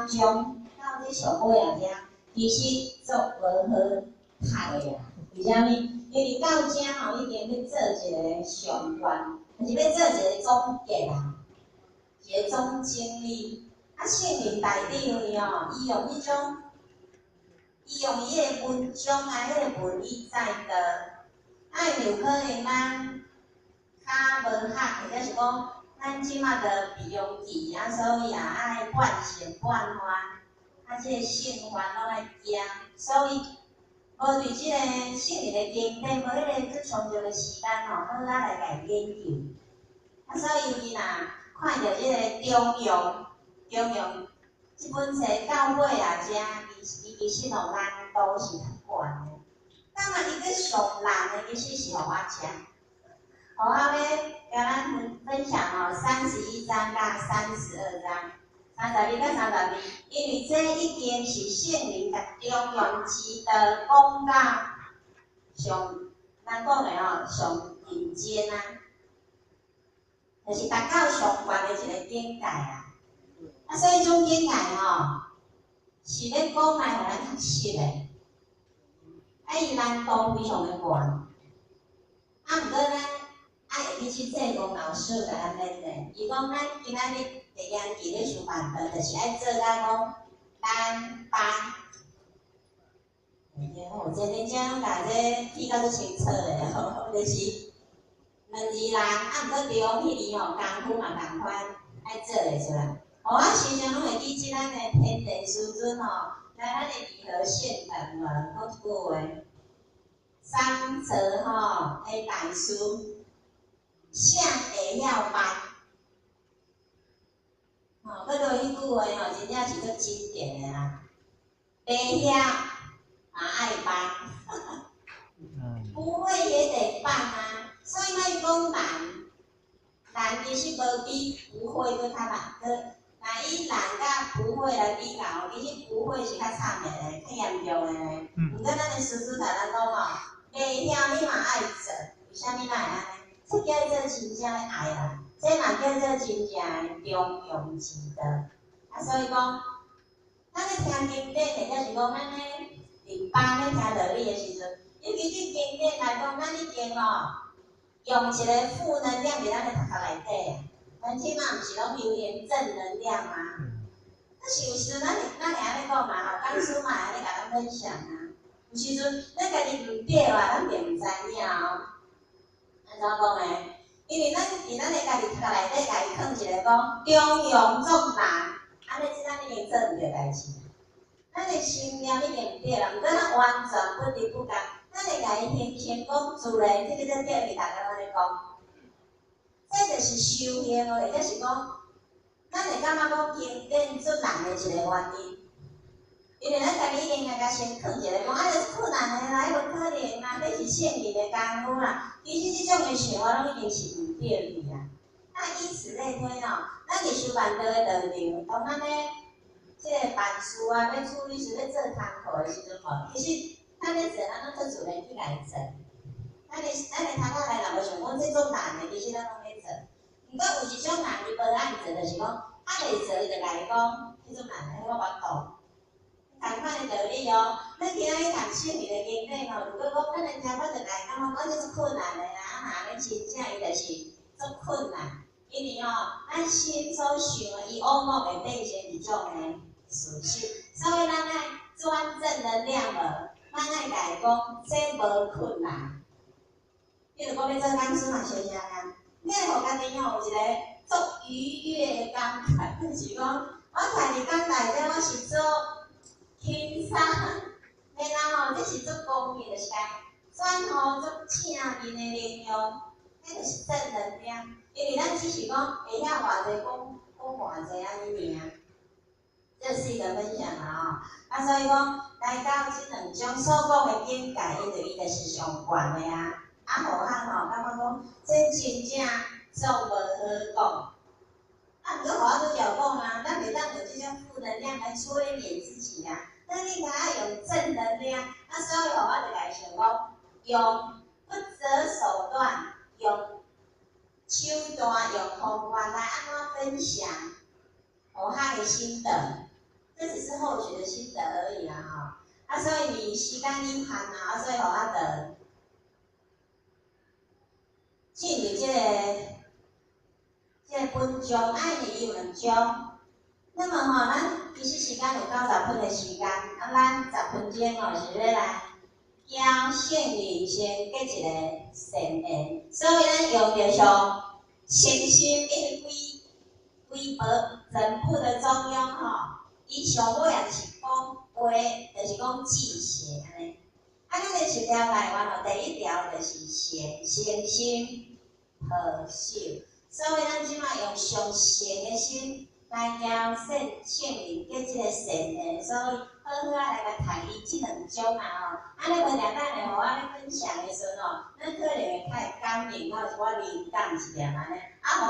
高中到这上尾啊，其实做无好读的啦。为虾米？因为到这吼，已经要做一个上官，就是要做一个总结啦，一个总经理。啊，圣灵大顶呢哦，伊用迄种，伊用伊个文章啊，迄个文意载的，有可能咱较无学，或者是讲咱即马的美容期啊，所以也爱半信半欢，即个信欢拢爱惊，所以无对即个圣灵的经典，无迄个充足的时间吼，好来家研究。所以伊若看到即个中庸即本册到尾啊，伊其实吼难度是较悬的。当然，伊个上难的其实是互我食，互我要甲咱分享吼31章甲32章，31甲32，因为这已经是圣灵甲中庸之道讲到上，咱讲的吼上顶尖啊。就是达到上悬的一个境界啊！所以种境界吼，是要讲来互咱学习的。伊难度非常的悬。毋过咱爱会去做功老师甲咱练的。伊讲咱今仔日第研期咧上班课，就是爱做到讲单班。吼，真真正甲这记到足清楚的吼，就是。2字啦，毋过对迄字吼功夫嘛共款，爱做会出来。我时常拢会记起咱的天地师尊吼，在咱的离合线等门讲一句话，三泽吼的大师，向会晓办。吼，佮着迄句话吼，真正是足经典的啦。会晓爱办，不会也得办啊。所以咱讲难其实无比不会搁较难，若以难甲不会来比较，其实不会是较惨的咧，较严重的咧。毋过咱的师傅甲咱讲吼，袂晓你嘛爱做，为虾米咱会安尼？这叫做真正的爱啦，这嘛叫做真正的中庸之道。所以讲，咱咧听经典，或者是讲咱咧伫班咧听道理的时阵，其实经典来讲，咱已经用一个负能量伫咱的头壳内底啊！咱即马毋是拢流言正能量吗？是有时阵咱会安尼讲嘛吼，讲师嘛会安尼甲咱分享啊。有时阵咱家己毋对啊，咱并毋知影哦。安怎讲呢？因为咱伫咱的家己头壳内底，家己放一个讲中庸作难，安尼即咱已经做毋对代志。咱的心念已经毋对啦，毋过咱完全不离不共。咱会家己先讲自然，这个叫对，大家拢咧讲。这就是修行哦，或者是讲，咱会感觉讲经典最难的一个原因，因为咱家己已经先放一个讲，啊，就是困难的啦，迄无可能啦，这是圣灵的功夫啦。其实这种的想法拢已经是毋对去啦。以此类推哦，咱伫修办道的道场，当咱咧这个办事啊，要处理事、要做工课的时阵吼，其实咱咧做，咱拢做自然去来做。咱的头壳内若无想讲这种难的，其实咱拢咧做。毋过有一种难，伊无爱做，就是讲袂做，伊就甲你讲，迄种难的，迄个我懂。同款的道理哦，咱今仔日读圣灵的经典吼，如果讲咱的听法就来感觉讲这是困难的啦，安尼真正伊就是足困难，因为咱心所想的，伊往往会变成一种的事实。所以咱爱转正能量无，咱爱家己讲，这无困难。比如讲要做讲师嘛，是啥啊？你爱互家己有一个足愉悦的感觉，就是讲，我徛伫讲内底，我是做轻松，然后这是足公平，就是转互足正面的能量，迄就是正能量。因为咱只是讲会晓偌济讲偌济安尼尔。这是一个分享啦所以讲来到这两种所讲的境界，伊就是上悬的啊。互咱感觉讲，这真正做无好讲。毋过互我拄则讲啊，咱袂当用这种负能量来催眠自己啊。咱应该要用正能量。所以互我就来想讲，用不择手段，用手段、用方法来安怎分享互咱的心得。这只是后学的心得而已啦吼。啊，所以你时间有限啊，所以互我着进入这个文章，爱你有文章。那么吼，咱其实时间有90分的时间，啊，咱10分钟吼是要来教圣人先结一个善缘，所以咱用着上诚心微薄整部的中庸吼，伊上尾也是讲话，就是讲志邪安尼。啊，咱的10条内原吼，第1条就是诚心好守，所以咱即摆用上善的心来教圣人结即个善缘，所以好好啊来甲读伊即2种啊吼。安尼无定等下互我咧分享的时阵吼，咱可能会较会感应，还有一寡灵感一点安尼。啊。